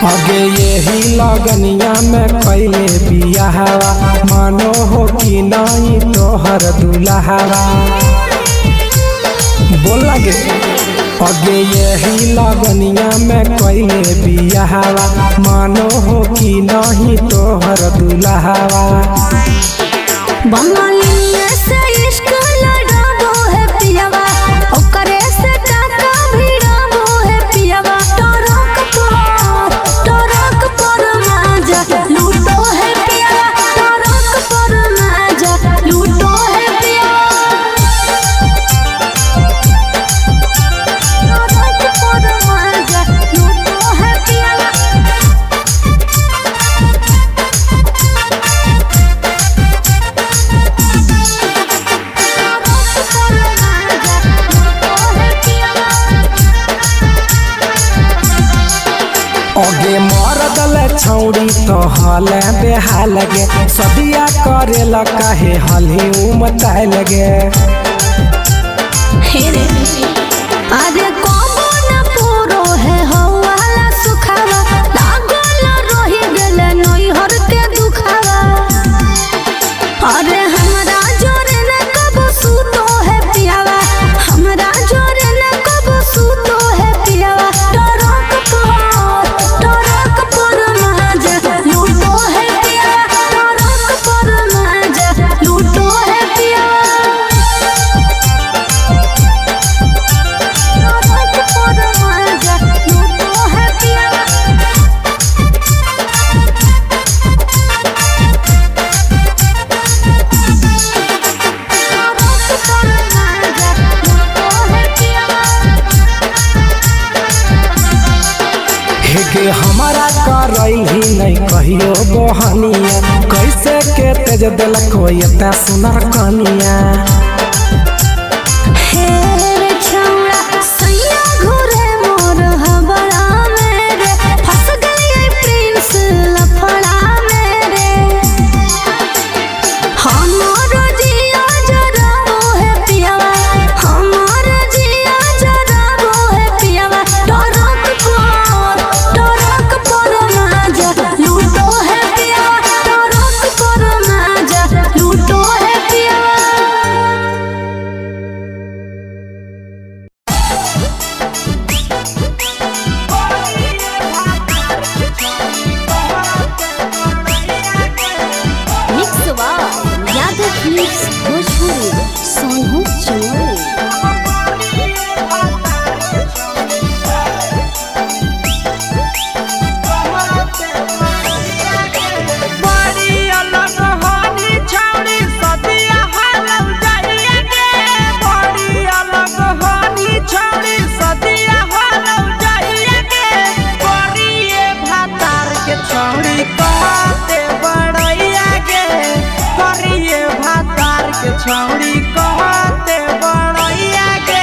आगे यही लगनिया में कैले बियाहवा मानो हो कि नहीं तोहर दुल्हवा बोल लगे। आगे यही लगनिया में कैले बियाहवा मानो हो कि नहीं तोहर दुल्हवा। बंगालिया से इश्क लड़ाबो है पियावा ओकरे से काका भिड़ाबो है पियावा। टरक पर माजा लूटो है पियावा टरक पर माजा लूटो है पियावा। टरक पर माजा लूटो है पियावा। आगे मरदल छौड़ी तो हले बेहाल लगे सदिया करे काहे हली उमताए लगे। अरे कबो न पूरो है हवाला सुखावा लागल रही गेले नैहर के दुखावा। अरे हमरा जोरे न कबो सूतो है पियावा हमरा जोरे न कबो सूतो है पियावा। टरक पर माजा लूटो है पियावा टरक पर माजा लूटो है पियावा। हेगे हमारा करैली नहीं कहियो बहनिया कैसे के तेज दिलक एता सुनर कनिया। छौड़ी कहते बड़ैया के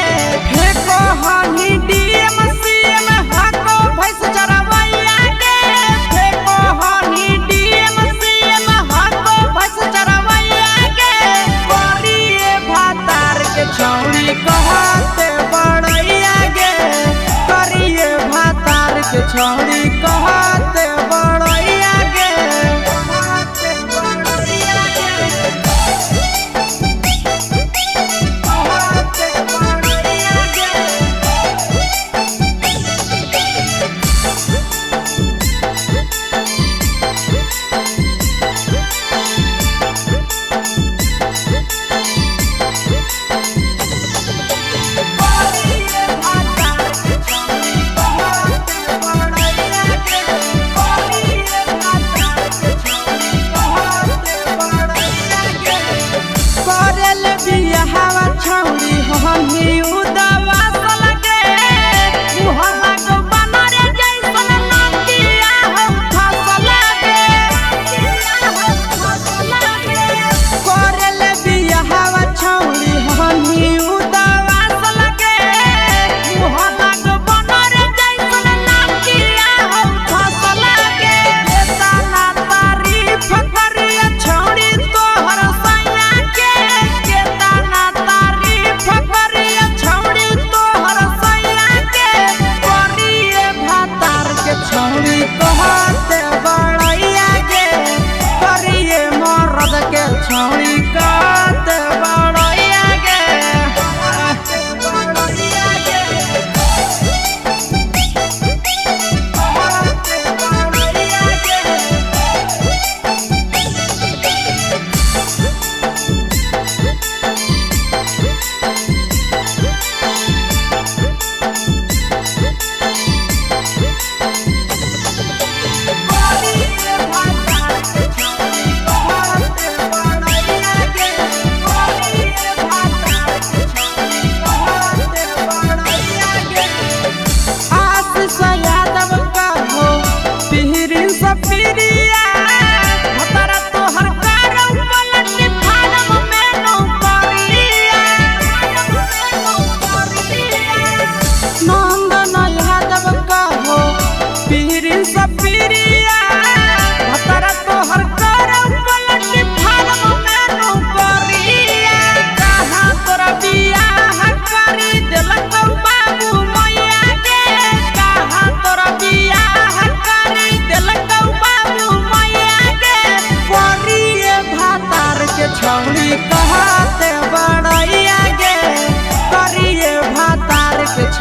फेको हनी डीएम सीएम हाको भैंस चरवैया के फेको हनी डीएम सीएम हाको भैंस चरवैया के करिए भातार के छौड़ी कहते बड़ैया के करिए भातार के छौड़ी कहते बड़ैया के।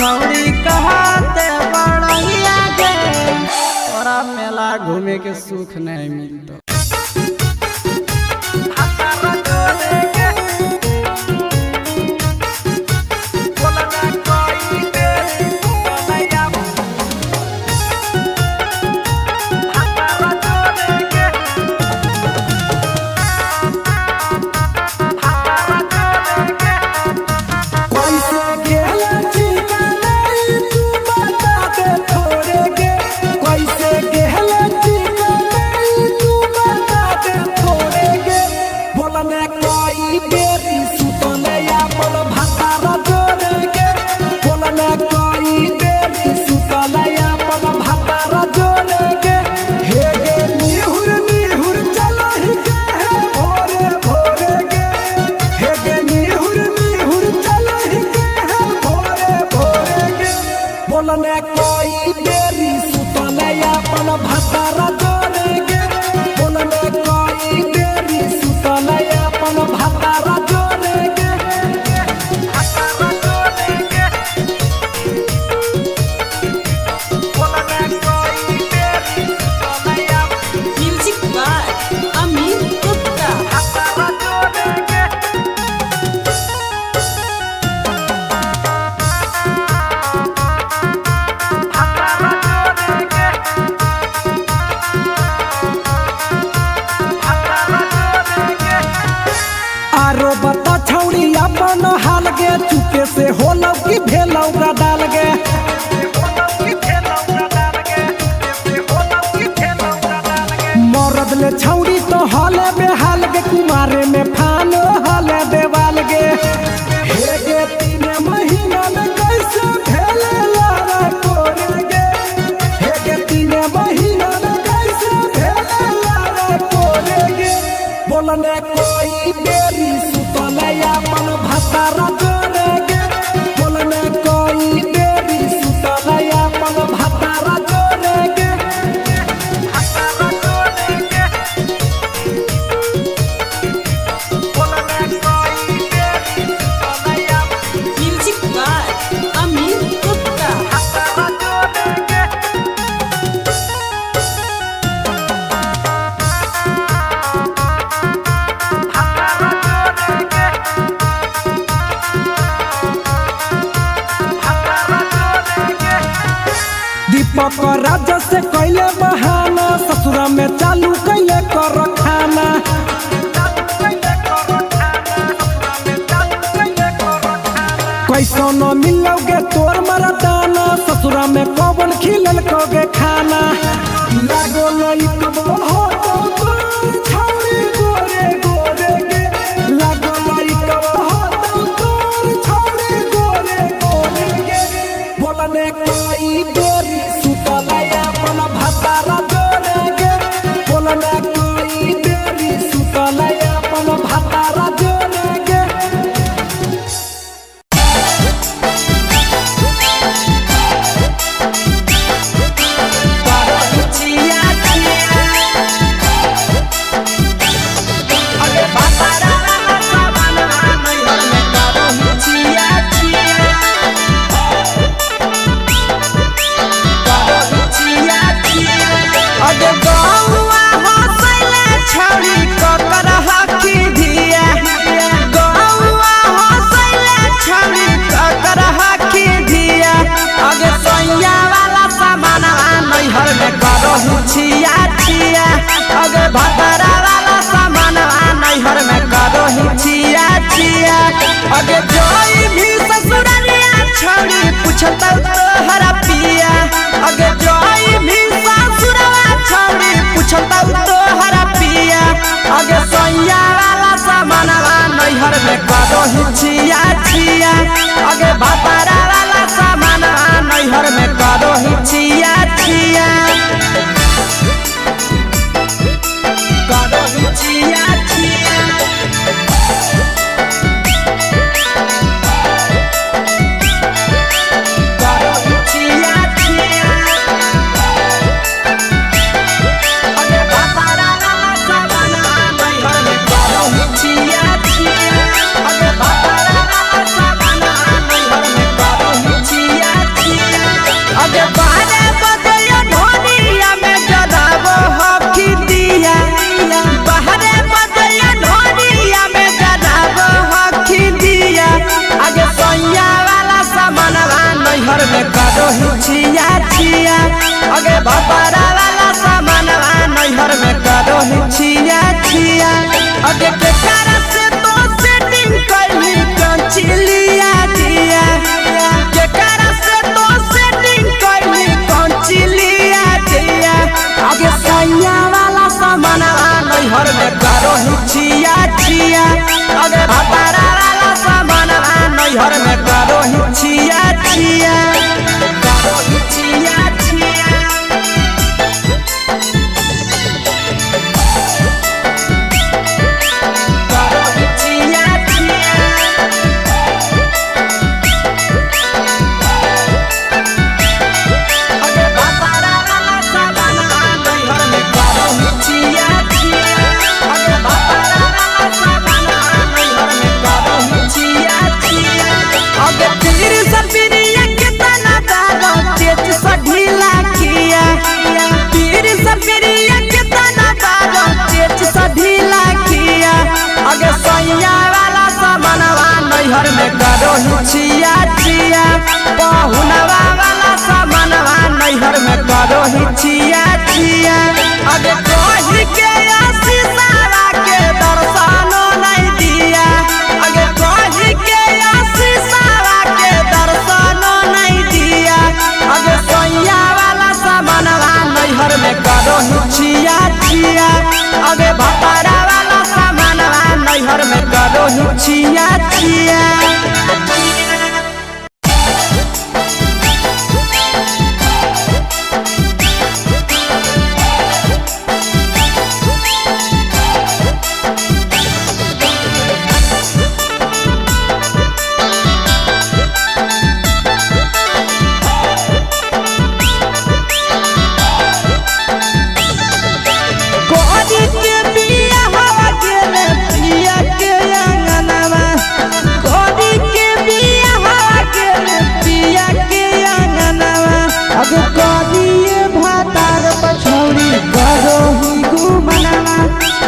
छौड़ी कहते बड़ैया गे तोरा मेला घूमे के सुख नहीं मिलतो। बोलने कोई बेरी सुतले अपन भतारा जोड़े गे, बोलने कोई बेरी सुतले अपन भतारा जोड़े गे, भतारा जोड़े गे, बोलने कोई बेरी सुतले अपन म्यूजिक बाय अमीर गुप्ता। भतारा जोड़े गे। आरो बता छौड़ी अपन हाल गे, चुपे से होलौ कि भेलौ डाल गे, मरद ले छौड़ी तो हाले बेहाल गे, कुमारे में फान हाले देवाल गे, हे गे 3 महीना में कैसे भेले लारा कोरे गे, हे गे 3 महीना में कैसे भेले लारा कोरे गे, बोलने कोई बेरी सुतले अपन भतारा जोड़े गे, बोलने कोई बेरी सुतले अपन भतारा जोड़े गे, भतारा जोड़े गे, बोलने कोई बेरी सुतले अपन म्यूजिक बाय अमीर गुप्ता। भतारा जोड़े गे। दीपक राजा से कैले बहाना, ससुरा में चालू कैले कर खाना, कैसो न मिलोगे तोर मरदाना, ससुरा में कौन खिलल कोगे खाना, लागो लई कब हो तो तोर छौरी गोरे गोरे गे, लागो लई कब हो तो तोर छौरी गोरे गोरे गे, बोलने कोई बेरी सुतले अपन भतारा जोड़े गे, बोलने कोई बेरी सुतले अपन भतारा जोड़े गे। छिया छिया अगे भतरा वाला सामान नैहर में करो ही छिया छिया, अगे जोई भी ससुरालिया छौड़ी पूछता तोहरा पिया, अगे जोई भी ससुरवा छौड़ी पूछता तोहरा पिया, अगे सैया वाला सामान नैहर में करो ही छिया छिया, अगे भतरा वाला सामान नैहर में करो ही छिया छिया, करो ही छिया छिया। करो ही छिया छिया। अगे भतरा वाला सामान नैहर में करो ही छिया छिया, अगे भतरा वाला सामान नैहर में में करो ही छिया छिया अगे भतरा वाला सामानवा नैहर में करो ही छिया छिया अगे के कारण से तो सेटिंग करली कंचिलिया दिया के कारण से तो सेटिंग करली कंचिलिया दिया अगे सैया वाला सामानवा नैहर में करो ही छिया छिया अगे भतरा वाला सामानवा नैहर में करो ही छिया छिया करो ही छिया छिया करो ही छिया छिया अगे भतरा वाला सामानवा नैहर में करो ही छिया छिया अगे भतरा वाला सामानवा नैहर में करो ही छिया छिया अगे तीर सपिरिया कितना दारो तेज सढीला किया तीर सपिरिया कितना दारो तेज सढीला किया अगे सैया वाला सामानवा नैहर में करो ही छिया छिया पहुनवा वाला सामानवा नैहर में करो ही छिया छिया अगे कोही के आशीषावा के दर्शनो नहीं दिया अगे कोही के आशीषावा के दर्शनो नहीं दिया अगे सैया वाला सामानवा नैहर में करो ही छिया छिया अगे भतरा वाला सामानवा नैहर में करो ही छिया छिया कोरी के बिया हवा गेले पिया के अंगनवा कोरी के बिया हवा गेले पिया के अंगनवा अगे कोरिए भातार पछौड़ी करो ही घुमनवा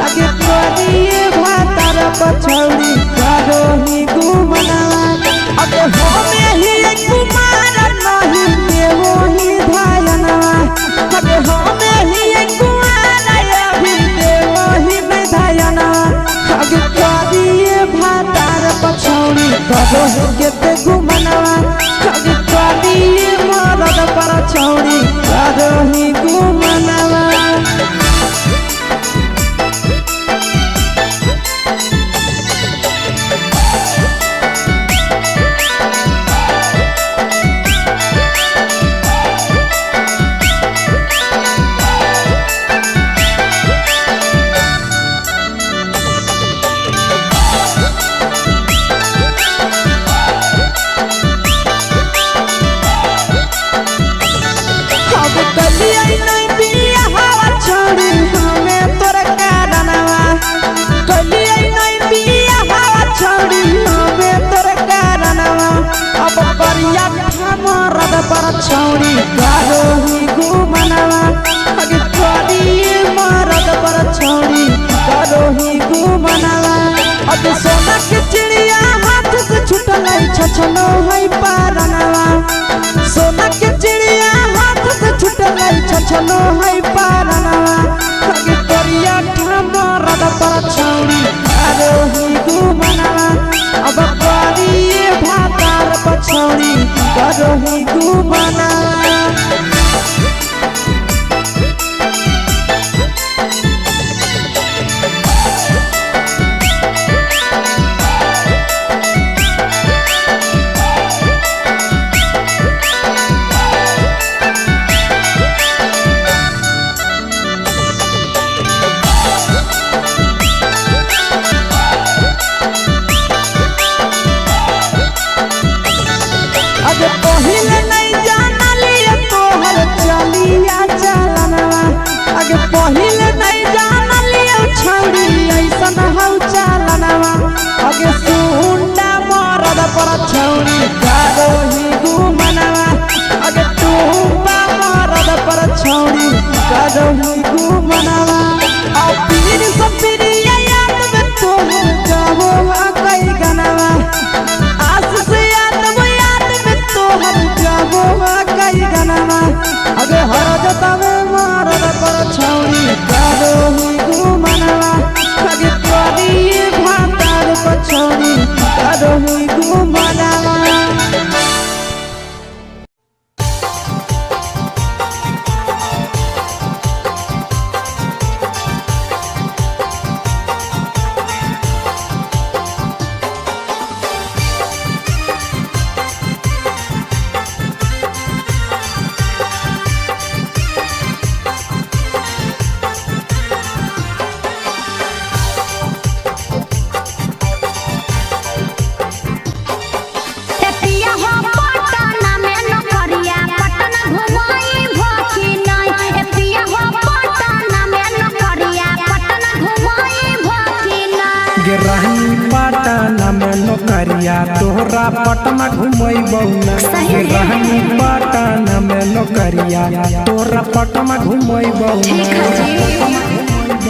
अगे कोरिए भातार पछौड़ी करो ही घुमनवा अगे होमे ही कुमार नहीं देवो ही धायनवा अगे होमे ही कुमार अभी देवो ही धायनवा अगे कोरिए भातार पछौड़ी करो ही केते घुमनवा अगे कोरिए मरद पर छौड़ी करो ही घुमनवा अब कलिया नहीं बिया हवा छोड़ी हमें तोर कारणवा कलिया नहीं बिया हवा छोड़ी हमें तोर कारणवा अब करिया मरद पर छौड़ी करो ही घुमनवा अगे करिए मरद पर छौड़ी करो ही घुमनवा अब सोना के चिड़िया हाथ से छूटल छछनो है पारनवा सोना के चिड़िया हाथ से छूटल छछनो है पारनवा अगे करिया मरद पर छौड़ी करो ही घुमनवा अब करिए भातार पछौड़ी करो ही घुमनवा अगे पहिले नहीं जानलिए तोहर चलिया चलनवा अगे पहिले नहीं जानलिए छौड़ी ऐसन हौ चलनवा अगे सुंडा मरद पर छौड़ी करो ही घुमनवा अगे टूपा मरद पर छौड़ी करो ही घुमनवा अब पीर सब पीरिया याद में तोहर जाहो कई गनवा आस से याद में तोहर जाहो नौकरिया तोहरा पटना घुमैबौ ना सही में। रहनी पटना में नौकरिया तोहरा पटना घुमैबौ ठीक है जी।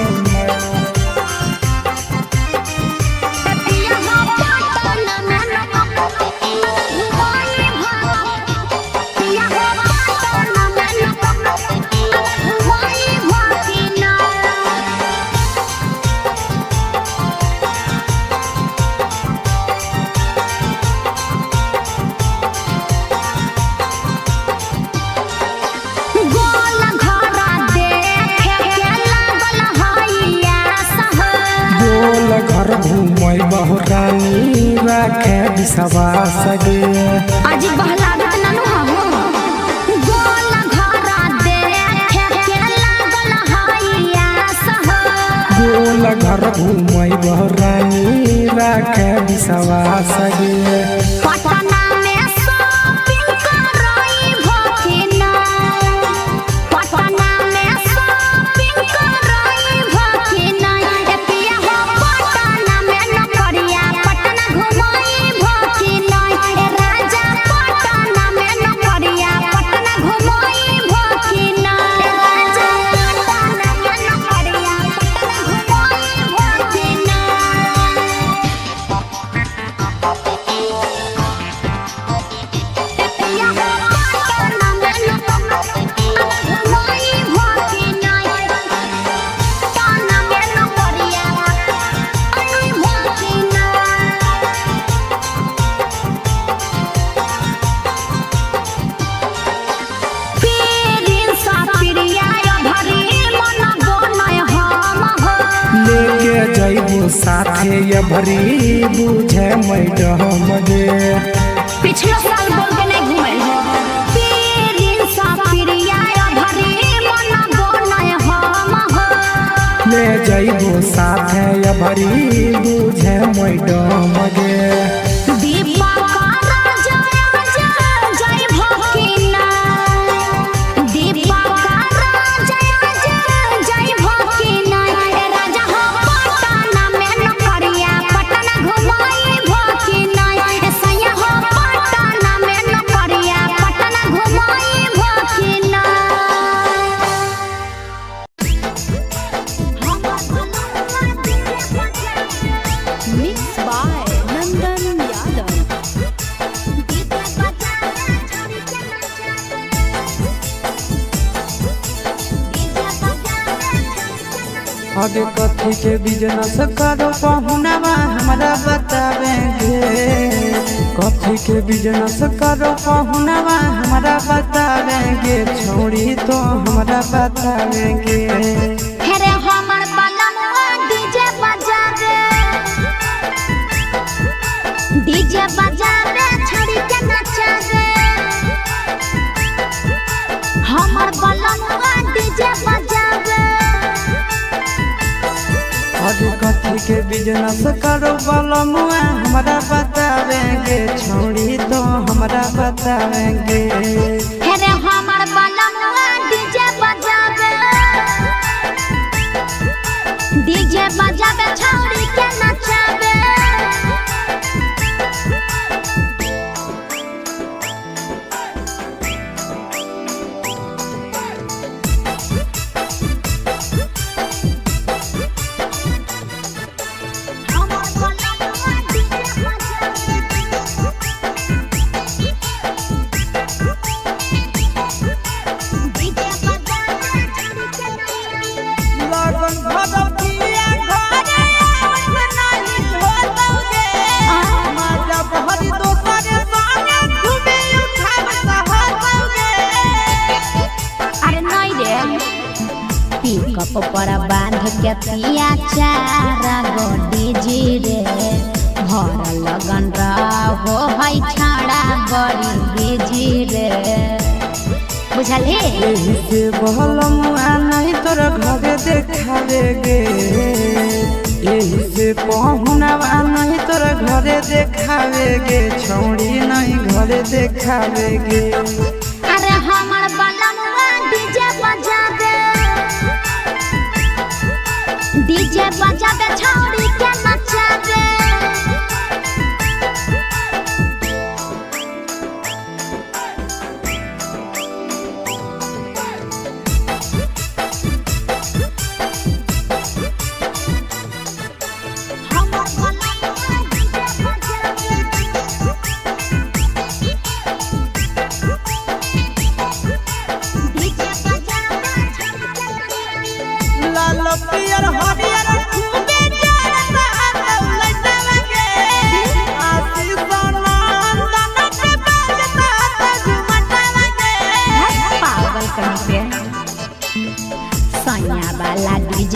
घर घूमै बहुरानी राखे विश्वास गे आज बहलागत ननु हो गोल घरा देखे के लागल हइया सह गोल घर घूमै बहुरानी राखे विश्वास गे पटना में शॉपिंग करई भकिना पटना में शॉपिंग करई भकिना ए पिया हो पटना में नौकरिया पटना घुमई भकिना ए राजा पटना में नौकरिया पटना घुमई भकिना ए राजा पटना में नौकरिया पटना घुमई भकिना लेके जइबो साथे ये भरी बुझे मैडम गे पिछला साल बोल के नहीं घुमल हो पीरिन सा पिरिया भरी मन बोनय हम हो ले जइबो साथे ये भरी बुझे मैडम गे दीपा का राजा जय भकिना दीपा का राजा जय भकिना ए राजा हो पटना में नौकरिया पटना घुमई भकिना ए सैया हो पटना में नौकरिया Patna घुमई भकिना Mixed by Nandan Yadav. आगे कथी के बिजनेस करो पहुनवा हमरा बतावेंगे कथी के बिजनेस करो पहुनवा हमरा बतावेंगे छोड़ी तो हमरा बतावेंगे हेरे हमर बलमवा डीजे बजावे छड़ी के नचावे हमर बलमवा डीजे बजावे आगे कथी के बिजनेस करो बलमुआ हमरा बतावेंगे छोड़ी तो हमरा बतावेंगे हेरे हमर बलमवा डीजे बजावे छड़ी के नचावे लगन भदौतिया घरे नहीं होतौगे माता बहरी दोसरे संगे घूमे उठाव सहतौगे अरे नहीं रे पिकअप पर बांध के पिया चारा गोडी जी रे भर लगन रहो है छाड़ा बड़ी बीजी रे बुझल हे एही से बहलमुआ नहीं तोर घरे देखावेगे एही से पहुनवा नहीं तोर घरे देखावेगे छौड़ी नहीं घरे देखावेगे अरे हमर बलमुआ डीजे बजावे छौड़ी के नचावे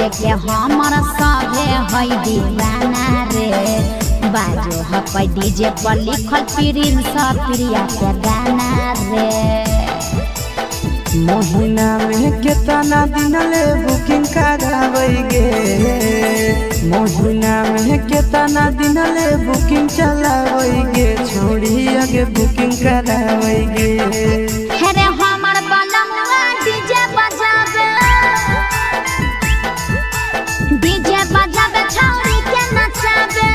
देखे हमर सभे है दीवाना रे बाजो हपै डीजे पर लिखल प्रिंस प्रिया के गाना रे। महीना में कितना दिन ले बुकिंग करावेगे, महीना में कितना दिन ले बुकिंग चलावेगे, छोड़ी आगे बुकिंग करावेगे। हेरे हमर बनवा डीजे बजावे छौरी के नचावे।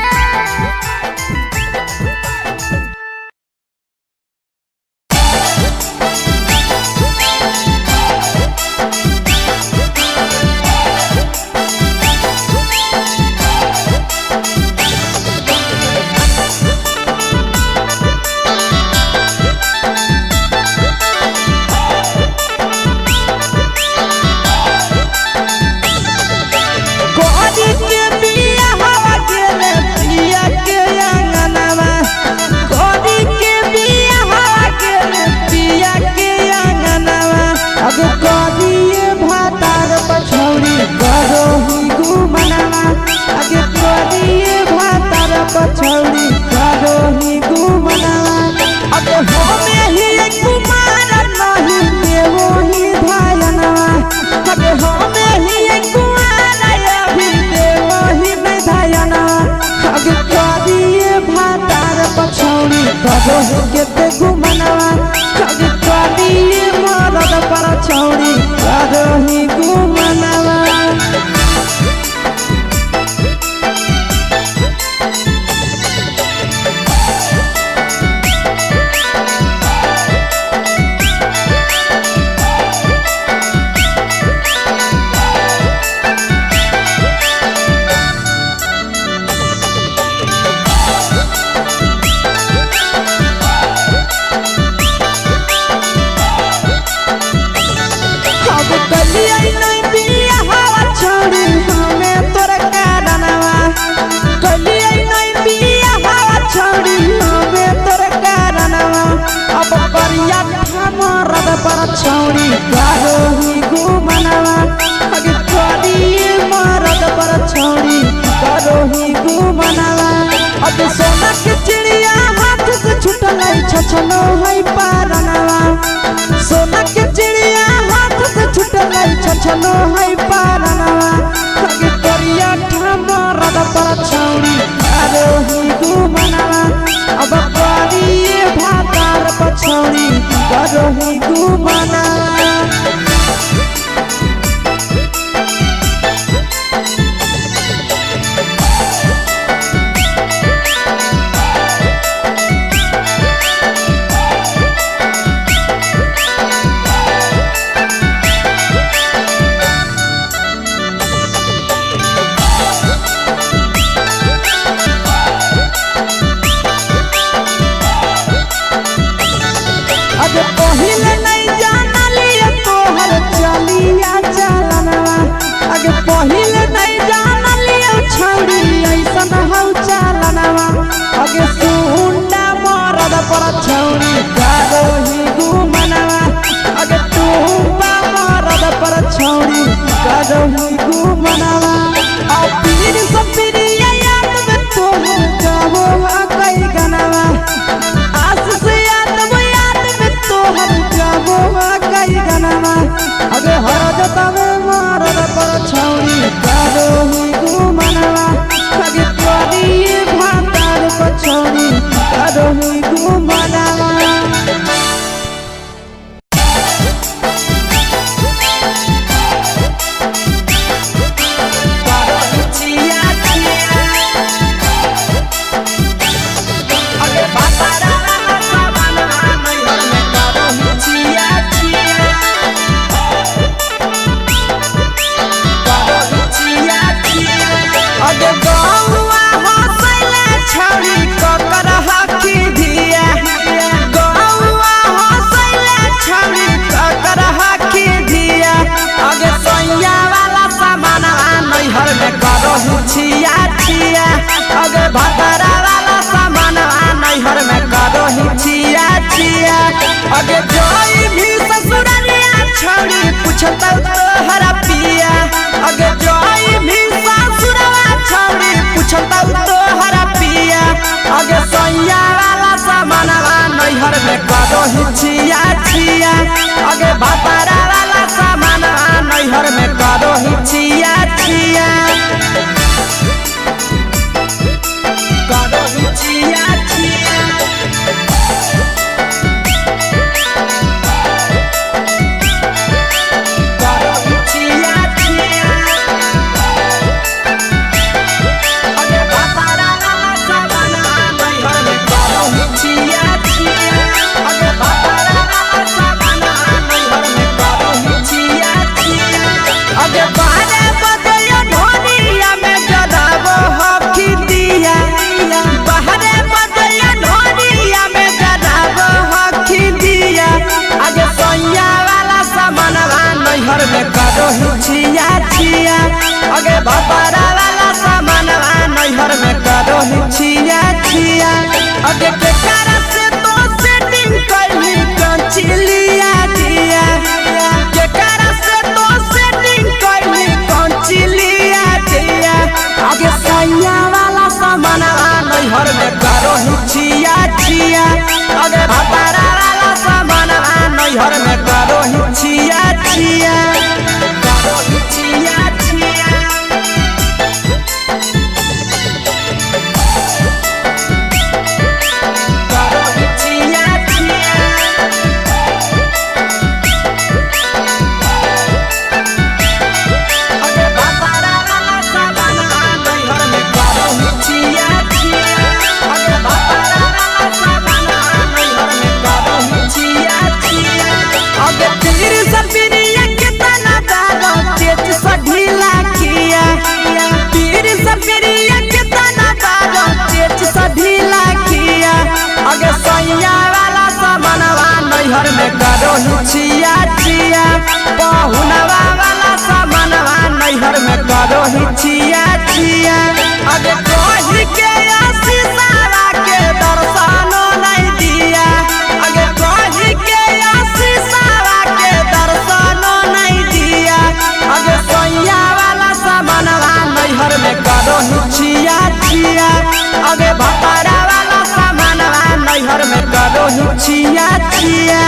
छौड़ी करो ही घूमना अब होमे ही कुमार नहीं देवो ही भायना, अब होमे ही कुमार अभी देवो ही भायना। अब करिए भातार पछौड़ी करो ही केते घूमना, अब करिए मरद पर छौड़ी करो ही घूमना। छौड़ी करो ही घूमना, अगे करिए मरद पर छौड़ी करो ही घूमना। अब सोना के चिड़िया हाथ से छूटल छछनो है पारनवा, सोना के चिड़िया हाथ से छूटल छछनो है पारनवा। अगे करिया मरद पर छौड़ी करो ही घूमना, अब करिए भातार पर छौड़ी करो ही घूमना। अगे पहिले नहीं जानलिए तोहर चलिया चलनवा, अगे पहिले नहीं जानलिए छौड़ी ऐसन हौ चलनवा। अगे सुंडा मरद पर छौड़ी करो ही घूमनवा, अगे टूपा मरद पर छौड़ी करो ही घूमनवा। और पीर सब पीरिया याद में तोहर जाबो कई गनवा, आस से तोहर जाबो कई गनवा। अगे हरजता में मरद पर छौड़ी करो ही घूमनवा, अगे करिए भातार पर छौड़ी करो ही घूमनवा। अगे भतरा वाला सामान नैहर में करो ही छिया छिया। अगे जोई भी ससुरलिया छौड़ी पूछता तोहरा पिया, अगे जोई बेचतौ तोहर पिया अगे सैया वाला सामानवा नैहर में करो ही छिया छिया अगे भतारा वाला सामानवा नैहर में करो ही छिया छिया करो ही छिया छिया करो ही छिया छिया अगे भतारा वाला सामानवा नैहर में करो ही छिया छिया अगे भतारा वाला सामानवा नैहर में करो ही छिया छिया अगे बारे बदया ढोलिया में जलावो हकी दिया बाहरे बदया ढोलिया में जलावो हकी दिया अगे सैया वाला सामानवा नैहर में करो ही छिया छिया अगे भतारा वाला सामानवा नैहर में करो ही छिया छिया अगे केकरा से तो सेटिंग करनी कंचिलिया दिया केकरा से तो सेटिंग करनी कंचिलिया दिया अगे सैया वाला सामानवा नैहर में करो ही छिया छिया अगे भतारा वाला सामानवा नैहर में करो ही छिया छिया करो ही छिया छिया करो ही छिया छिया अगे भतारा वाला सामानवा नैहर में करो ही छिया छिया अगे भतारा वाला सामानवा नैहर में करो ही छिया छिया अगे तीर सपिरिया कितना दारो चेच सढीला किया तीर सपिरिया कितना दारो चेच सढीला किया अगे सैया वाला सामानवा नैहर में करो ही छिया छिया बहुनवा वाला सामानवा नैहर में करो ही छिया छिया अगे कोही के आशीषावा के दर्शनो नहीं दिया अगे कोही के आशीषावा के दर्शनो नहीं दिया अगे सैया वाला सामानवा नैहर में करो ही छिया छिया अगे भतारा वाला सामानवा नैहर में करो ही छिया छिया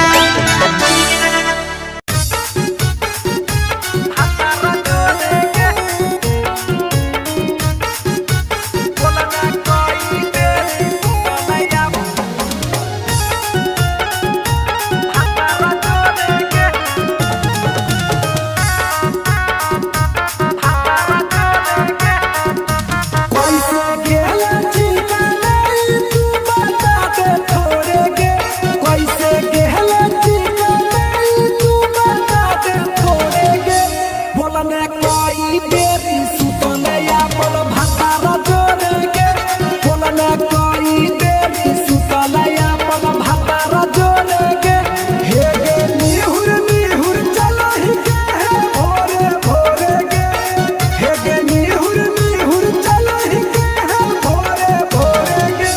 कैसे गेला चिकनाई तू बता दे थोड़े गे कैसे गेला चिकनाई तू बता दे थोड़े गे बोलने कोई बेरी सुतनया बोल भतारा जोड़े गे बोलने कोई बेरी सुतनया बोल भतारा जोड़े गे हे गे निहुर निहुर चलो ही के है भोरे भोरे गे हे गे निहुर निहुर चलो ही के है भोरे भोरे गे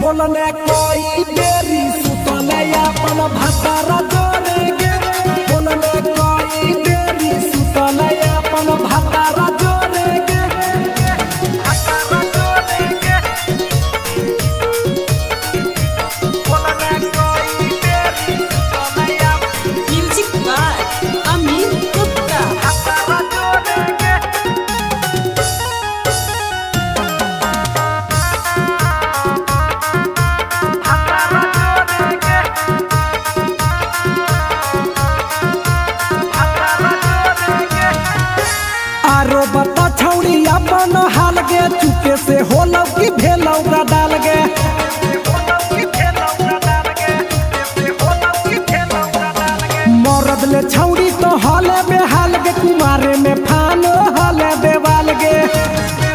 बोलने कोई बेरी सुतनया बोल भतारा जोड़े गे बोलने कोई बेरी सुतनया बोल भतारा जोड़े गे भतारा जोड़े गे बोलने कोई बेरी सुतनया म्यूजिक बाय अमित गुप्ता भतारा जोड़े गे आरो बता छौड़ी अपन हाल गे चुपे से होलौ कि भेलौ का डाल गे मरद ले छौड़ी तो हले बेहाल गे कुमारे में फानो हले देवाल गे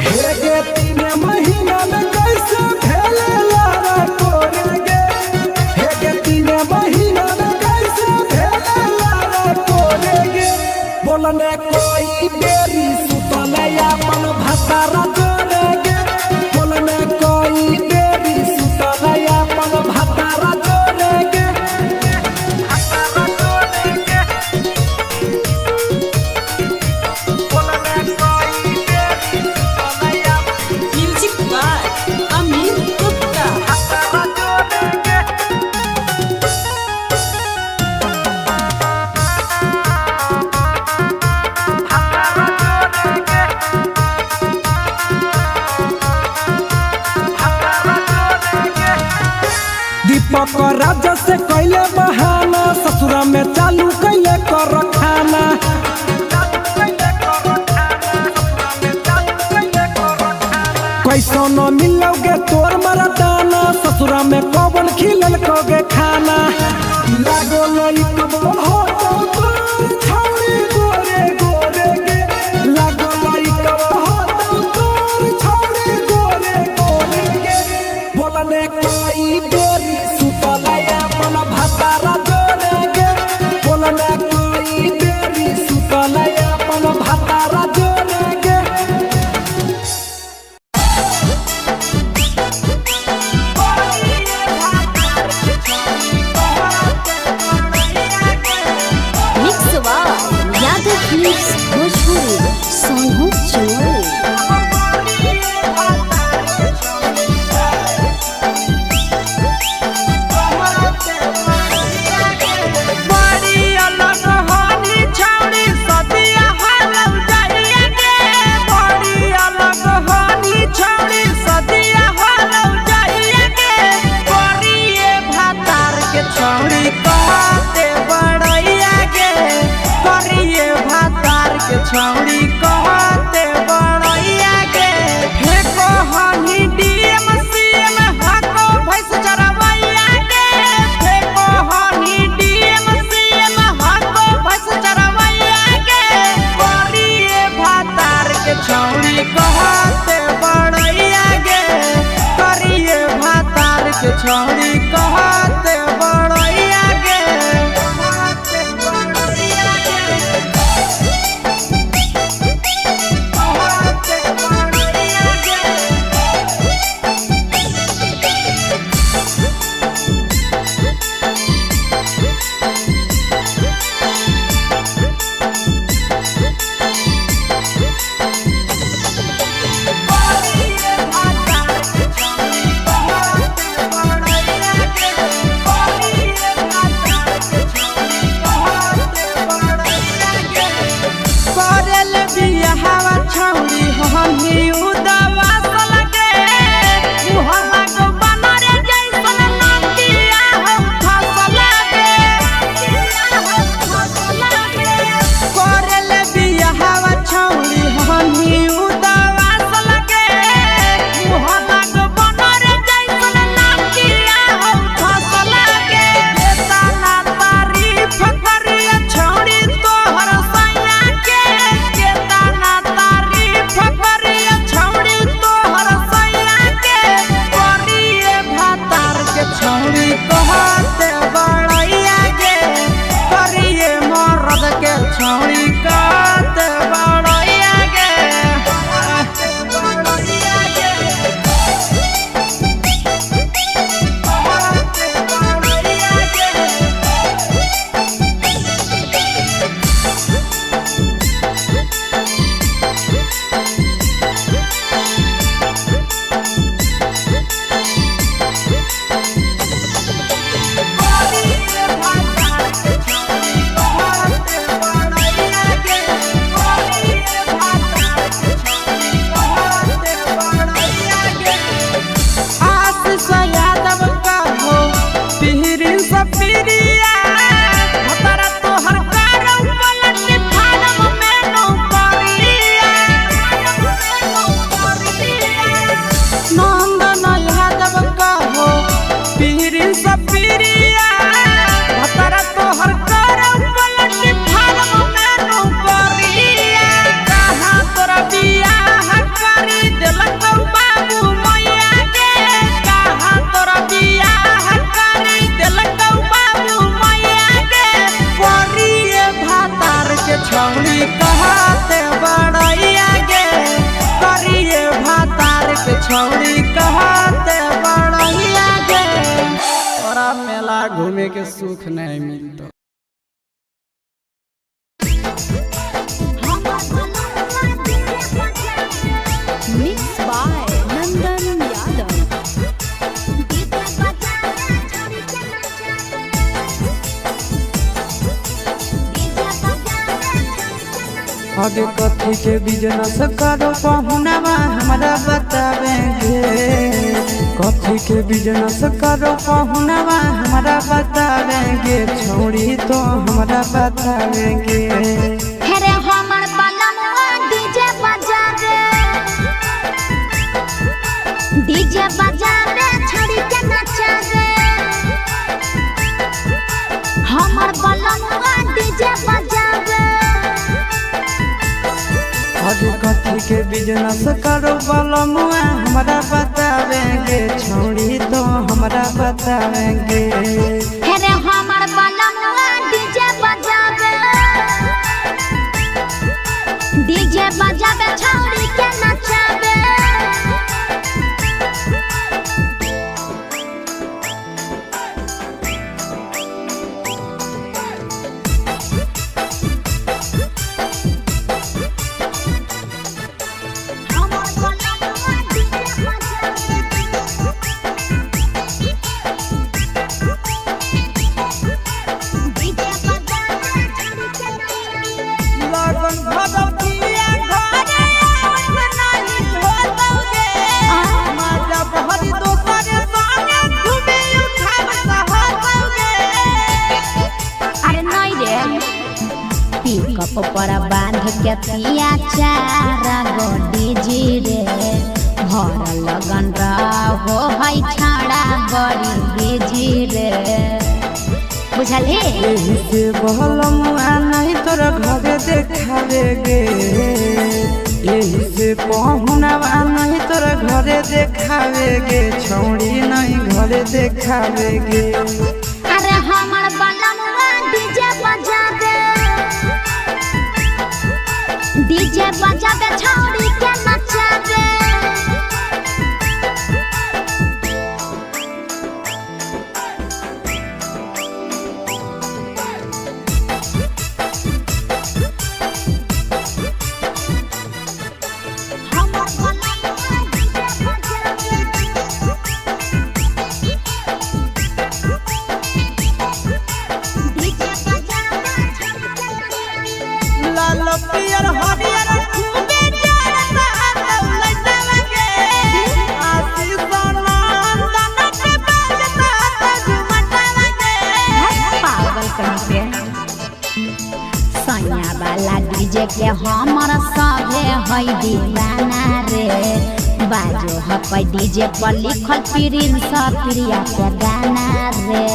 हे गे 3 महीना में कैसे भेले लारा कोरे गे हे गे 3 महीना में कैसे भेले लारा कोरे गे बोलने कोई बेरी सुतनया अपन भतारा जोड़े गे बोलने कोई बेरी सुतनया अपन भतारा जोड़े गे भतारा जोड़े गे राजा से कैले बहाना ससुरा में चालू कैले कर खाना कैसो न मिलोगे तोर मरदाना ससुरा में कौन खिलल कोगे खाना लागो लइक हो छौरी गोरे गोरे गे लागो लइक हो छौरी गोरे गोरे गे बोलने कोई गोरी सुतलया मन भतारा जोरे गे बोलने कोई गोरी सुतलया मन भतारा जोरे गे mix by Yadav films Bhojpuri Sonu चोरी छौड़ी कहते बड़ैया के फेको हनी डीएम सीएम हको भैंस चरवैया के फेको हनी डीएम सीएम हको भैंस चरवैया के करिए भातार के छौड़ी कहते बड़ैया के करिए भातार के छौड़ी कहते बड़ैया के छौड़ी कहते बड़ैया गे तोरा मेला घूमे के सुख नहीं मिलतो। मिक्स बाय नंदन यादव। आगे कथी के बिजनेस करो पहुनवा हमरा बतावेंगे कथी के बिजनेस करो पहुनवा हमारा बतावेंगे छोड़ी तो हमारा बतावेंगे हेरे हमर बलमुआ डीजे बजावे छड़ी के नचावे हमर बलमुआ डीजे बजावे अरे कथी के बिजनेस करो बलमुआ हमारा बतावेंगे छोड़ी तो हमारा बतावेंगे हेरे हमर बलमुआ डीजे बजावे छड़ी के नचावे पर बांध के पिया चारा गोडी जी रे भर लगन रहो है छाड़ा बड़ी बीजी रे बुझली यही से बलमुआ नहीं तोरा घरे देखावेगे यही से पहुनवा नहीं तोरा घरे देखावेगे छोड़ी नहीं घरे देखावेगे अरे हमर बलमुआ डीजे बजावे छड़ी के नचावे लाल पियर हरियर खूबे जरता दौलतवगे आशीष नंदन के बजता झुमटवगे पागल कहीं पे सैया वाला डीजे के हमर सभे है दीवाना रे बाजो है डीजे पर लिखल प्रिंस प्रिया के गाना रे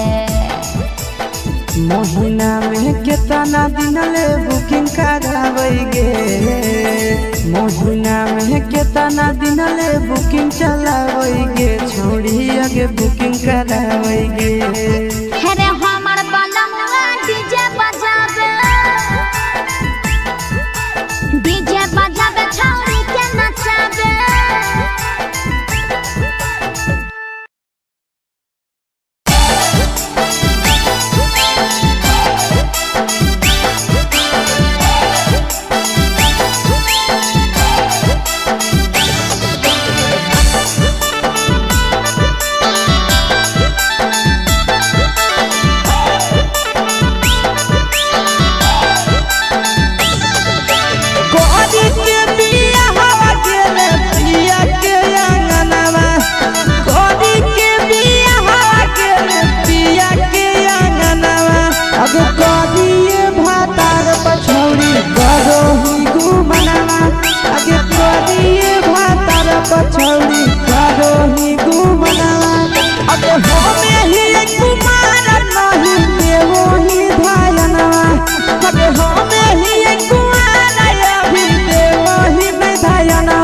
महीना में कितना दिन ले बुकिंग करावेगे महीना में कितना दिन ले बुकिंग चलावेगे छोड़ी आगे बुकिंग करावेगे हेरे हमर बलमुआ डीजे बजावे छड़ी के नचावे पछौड़ी करो ही घुमना अब हमें ही कुमार नहीं देवो ही धायना अब हमें ही कुमार अभी देवो ही नहीं धायना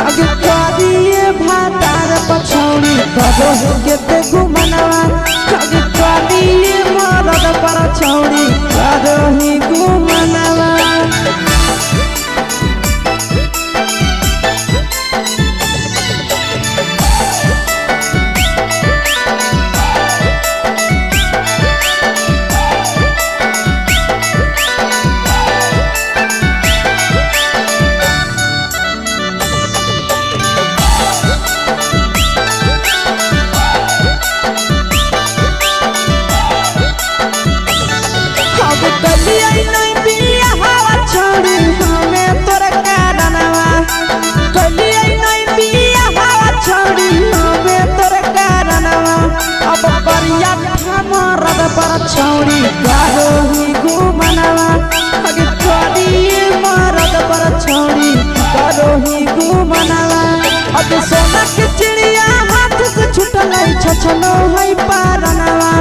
अब करिए भातार पछौड़ी करो ही के घुमना अब करिए मरद पर छौड़ी करो ही घुमना मरद पर छौड़ी करोही घुमनवा अगे करिए मरद पर छौड़ी करोही घुमनवा अगे सोना के चिड़िया हाथ से छुटल छछनो है पारनवा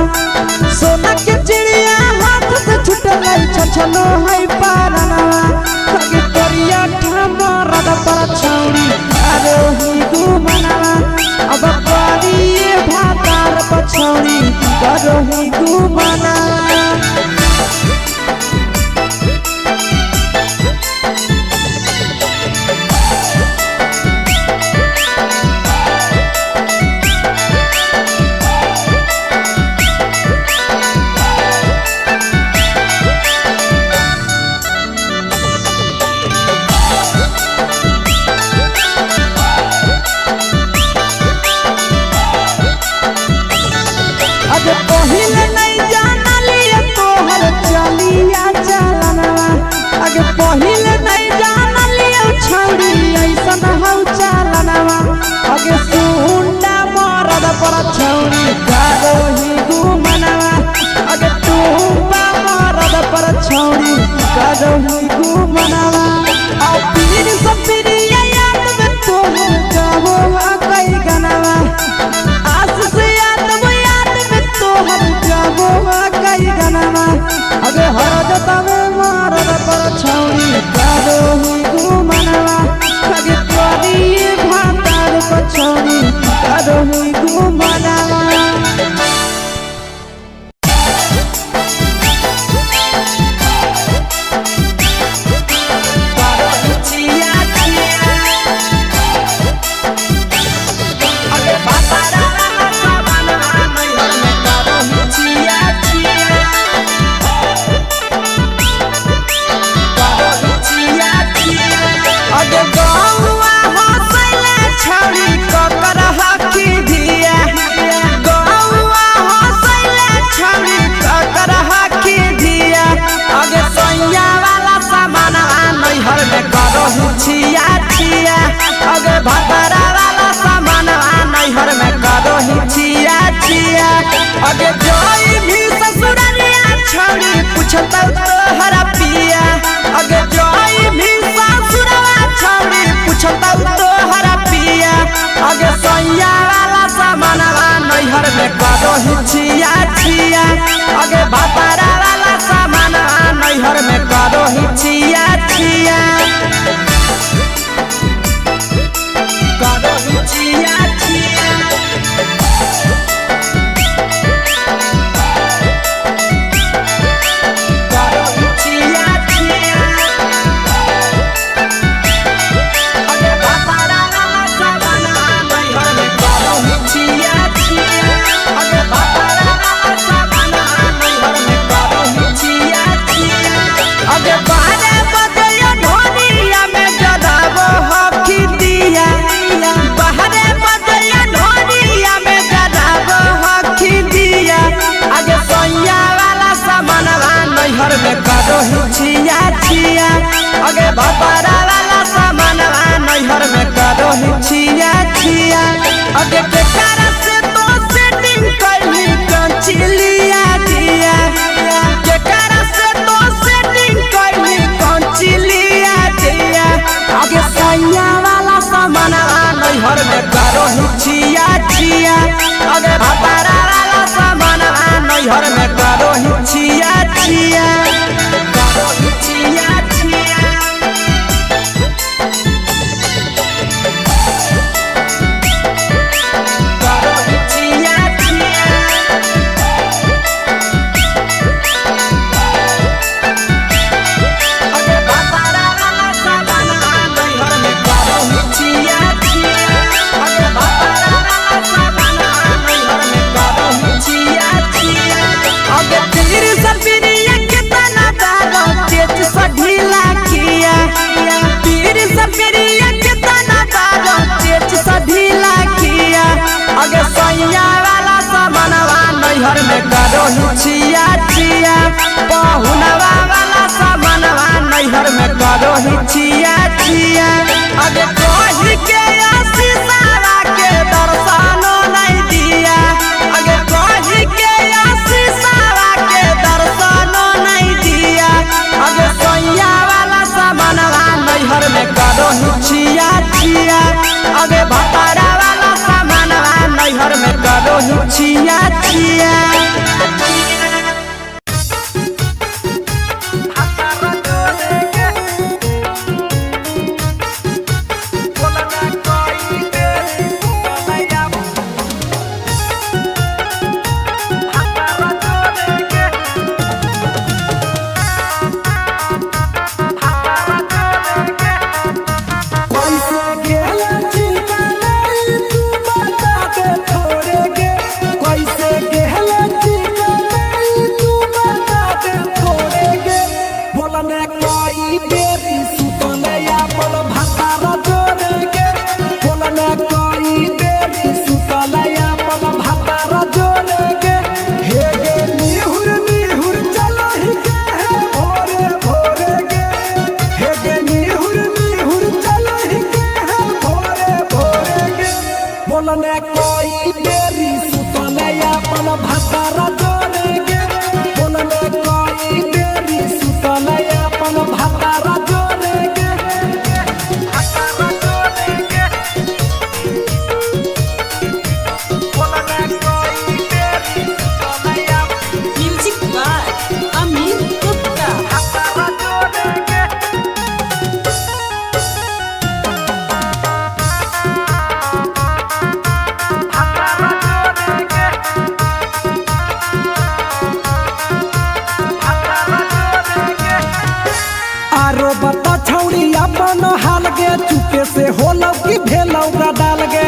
सोना के चिड़िया हाथ से छुटल छछनो है पारनवा अगे करिया मरद पर छौड़ी करोही घुमनवा अब करिए भातार पछौड़ी करोही घुमनवा अगे पहिले नहीं जानलिए तोहर चलिया चलनवा अगे पहिले नहीं जानलिए छौड़ी ऐसन हौ चलनवा अगे सुंडा मरद पर छौड़ी करोही घुमनवा अगे टूपा मरद पर छौड़ी करोही घुमनवा आ पीर सब पीरिया याद में तोहर जाबो कई गनवा आस से तोहर जाबो कई गनवा अगे हर जतवे मरद पर छौड़ी करोही घुमनवा अगे करिए भातार पर छौड़ी करोही घुमनवा छिया छिया अगे भतरा वाला सामान नैहर में करोही छिया छिया अगे जोई भी ससुरलिया छौड़ी पूछता तोहरा पिया अगे जोई भी ससुरवा छौड़ी पूछता तोहरा पिया अगे सैया वाला सामान नैहर में करोही छिया छिया अगे भतरा वाला सामान नैहर में करोही छिया छिया करोही छिया छिया करोही छिया छिया अगे भतरा वाला सामान नैहर में करोही छिया छिया अगे भतरा वाला सामान नैहर में करोही छिया छिया अगे बारे बदलिया ढोनिया में जलाबो हकी दिया बाहरे बदलिया ढोनिया में जलाबो हकी दिया आगे सैया वाला सामान नैहर में करोही छिया छिया आगे भतरा वाला सामान नैहर में करोही छिया छिया आगे केकरा से तो सेटिंग करली कंचिलिया दिया केकरा से तो सेटिंग करली कंचिलिया दिया आगे सैया वाला सामान नैहर में करोही छिया छिया आगे भतरा वाला सामान नैहर में करोही छिया छिया करोही छिया छिया करोही छिया छिया अगे भतरा वाला सामान नैहर में करोही छिया छिया अगे भतरा वाला सामान नैहर में करोही छिया छिया अगे तीर सपिरिया कितना दारो तेज से ढीला किया तीर सपिरिया कितना दारो तेज से ढीला किया अगे सैया वाला सामान नैहर में करोही छिया छिया पहुनवा वाला सामान नैहर में करोही छिया छिया अगे कोही के आशीषवा के दर्शनो नहीं दिया अगे कोही के आशीषवा चुके से होलौ की भेलौ का डाल गे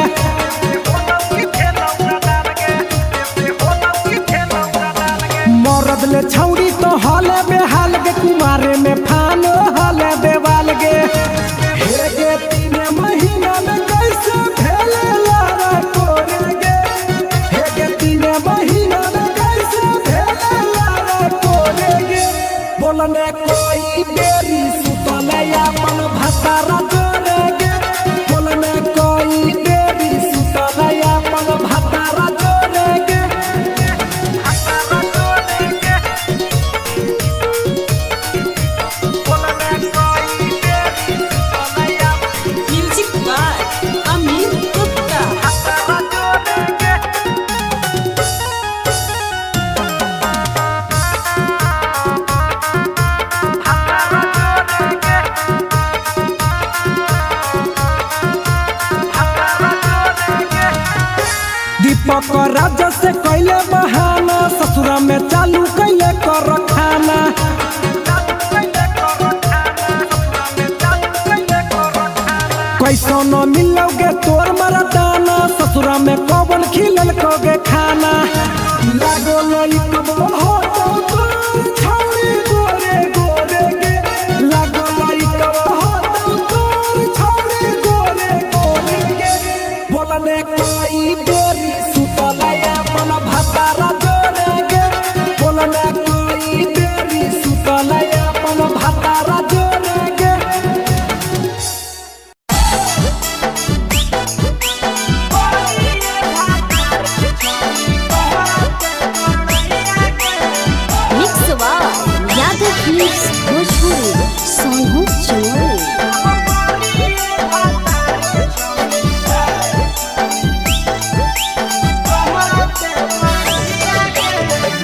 मरद ले छौरी तो हले बेहाल गे कुमारे में फानो हले देवाल गे हे गे 3 महीना में कैसे भेले लारा कोरे गे हे गे 3 महीना में कैसे भेले लारा कोरे गे बोलने कोई बेरी सुतले अपन भतारा जोरे गे बोलने कोई बेरी सुतले अपन भतारा जोरे गे म्यूजिक बाय अमित गुप्ता। दीपक राजा से कैले बहाना ससुरा में चालू कैले कर खाना कैसो न मिलोगे तोर मरदाना ससुरा में कौन खिलल कोगे खाना लागो लई कब हो तो तोर छौरी गोरे गोरे गे लागो लई कब हो तो तोर छौरी गोरे गोरे गे बोलने कोई बेरी सुतले अपन भतारा जोरे गे बोलने कोई बेरी सुतले अपन भतारा जोरे गे मिक्स यादव फिल्म्स भोजपुरी सोनू चोरी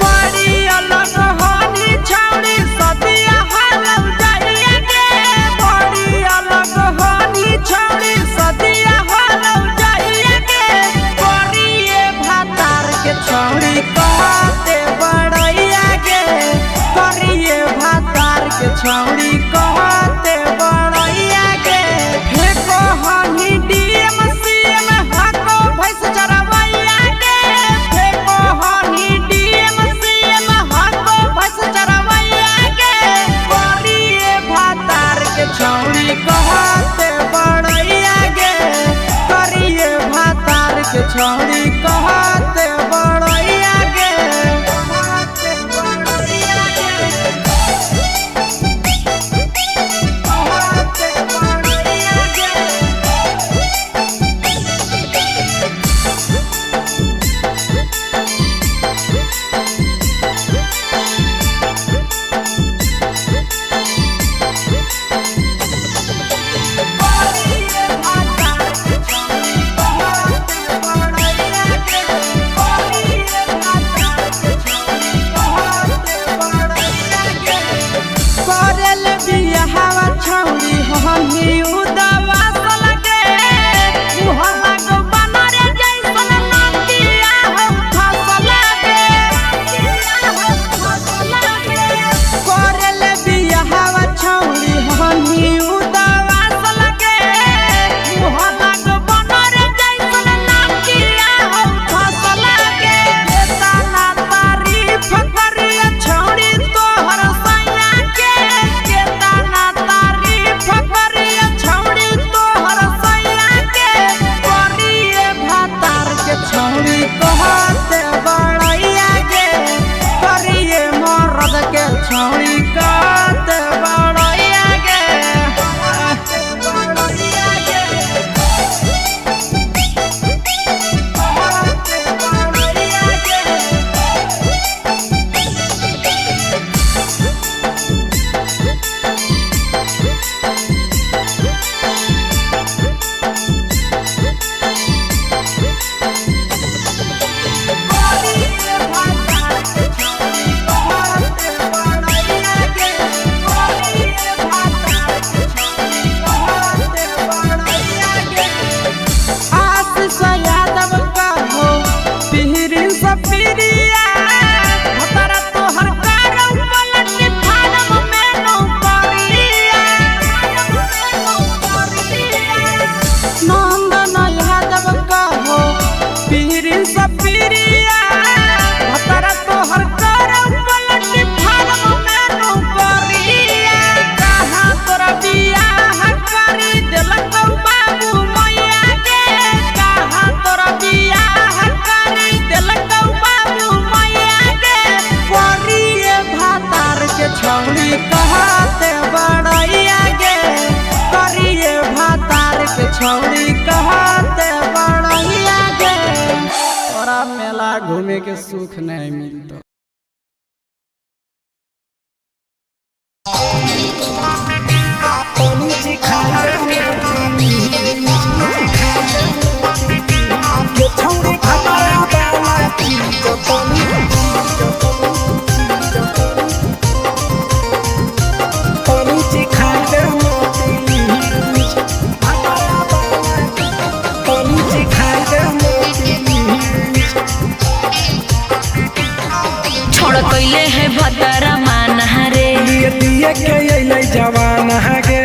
बड़ी अलग हानी छौड़ी सदिया हालम जाइए गे बड़ी अलग हानी छौड़ी सदिया हालम जाइए गे करिए भातार के छौड़ी कहते बड़ैया गे करिए भातार के छौड़ी कहते बड़ैया गे हे कहानी डीएम सीएम हाको भैंस चरवैया गे हे कहानी डीएम सीएम हाको भैंस चरवैया गे करिए भातार के छौड़ी कहते बड़ैया गे करिए भातार के छौड़ी कहते बड़ैया गे कहते बड़ैया गे कहते बड़ैया गे करल बियाहवा छौड़ी हमी उदवा लगे मुहला को बनरे जैसन नदिया हम फसल लगे करल बियाहवा छौड़ी हमी उदवा लगे मुहला को बनरे जैसन नदिया हम फसल लगे तना तारीफ करिए छौड़ी तोहर सैया के केतना तारीफ करिए छौड़ी तोहर सैया के करिए भातार के छौड़ी कहते बड़ैया गे करिए मर्द के छौड़ी कहते बड़ैया गे कहते बड़ैया गे कहते बड़ैया गे करिए भातार के छौड़ी कहते बड़ैया छौड़ी कहते बड़हिया गे तोरा मेला घूमे के सुख नहीं मिलता। छोड़ कैले है भतरा मान रे दिए के अइलै जवान गे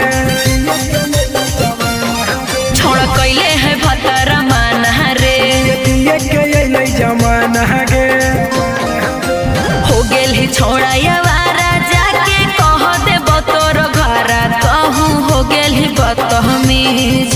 छोड़ कैले है भतरा मान रे दिए के अइलै जवान गे हो गेल ही छोड़ा यवारा जाके कह देब तोर घर कहूँ हो गेल ही बदतमीज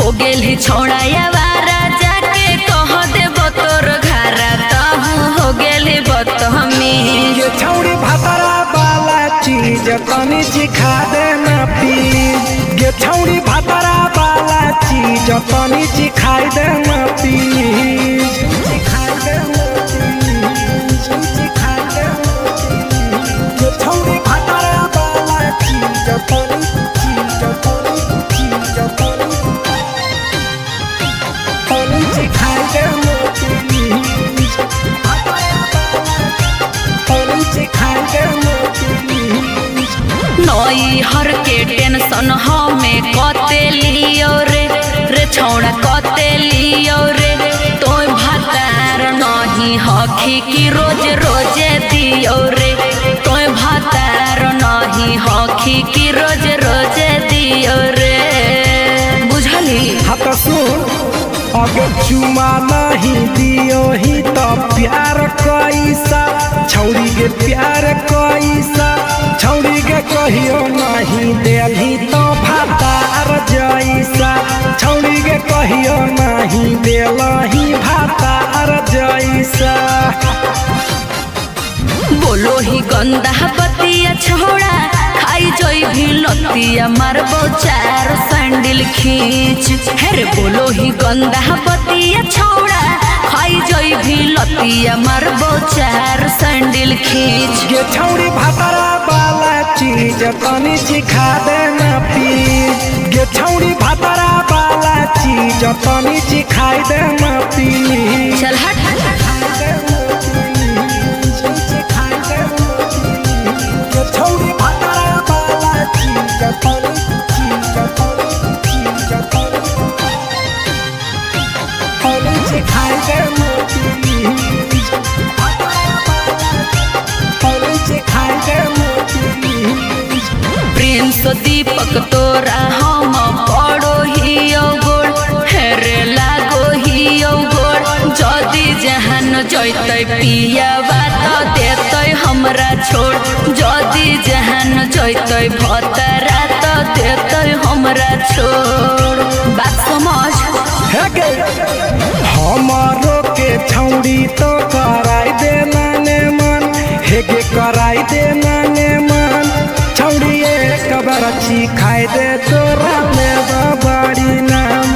हो गेल ही छोड़ा यवारा जाके कह देब तोर घर कहूँ हो गेल ही बदतमीज ये छौड़ी भतरा वाला चीज तनी सिखा देना प्लीज। ये छौड़ी भतरा वाला चीज तनी सिखाई देना प्लीज। सिखाई देना प्लीज, सिखाई देना प्लीज। ये छौड़ी भतरा वाला चीज तनी सिखाई देना प्लीज। सिखाई देना प्लीज। नई हर के टेंशन हमें कते लियो रे छौड़ा कते लियो रे तोय भतार नहीं हखी की रोज रोजे दियो रे तोय भतार नहीं हखी की रोज रोजे दियो रे बुझली। हाँ तो सुन अगर चुमा नहीं दियो ही तो प्यार कैसा छौड़ी के प्यार कैसा छौड़ी के कहियो नहीं देली तो भातार जैसा छौड़ी के कहियो नहीं देलही भातार जैसा। बोलो ही गंदा बतिया छोड़ा खाई जोई भी लतिया मारबो चार सैंडल खींच हेरे बोलो ही गंदा बतिया छोड़ा खाई जोई भी लतिया मारबो चार सैंडल खींच। ये छौड़ी भतरा वाला चीज तनी सिखा देना प्लीज। ये छौड़ी भतरा वाला चीज तनी सिखाई देना प्लीज। चल हट छौड़ी भतरा वाला चीज तनी सिखाई देना प्लीज। तनी सिखाई देना प्लीज। प्रिंस दीपक तोरा हम पड़ो ही गोड़ हेरे लागो ही गोड़ जदी जहान जैते पिया बात देते हमरा छोड़ जदी जहान जैते भतरा तो देते हमरा छोड़ बात समझ। हमारो के छौड़ी तो कराई देना ने मन हेगे कराई देना ने मन छौड़ी एक बार सिखाई दे तोरा लेब बड़ी नाम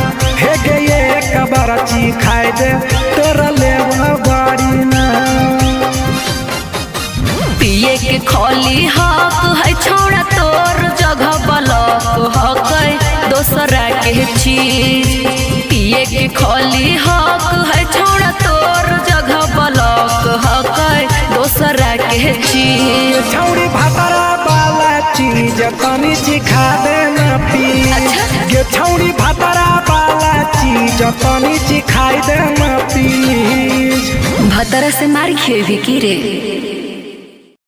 हेगे एक बार सिखाई दे तोरा लेब बड़ी नाम। पिए के खोली हक है छोड़ा तोर जगह बलक हक दोसरा के चीज पिए के खोली हक है छोड़ा तोर जगह बलक हक दोसरा के चीज। छौड़ी भतरा वाला चीज तनी सिखा देना प्लीज। ये छौड़ी भतरा वाला चीज तनी सिखाई देना प्लीज। भतरा से मार खेबी की रे।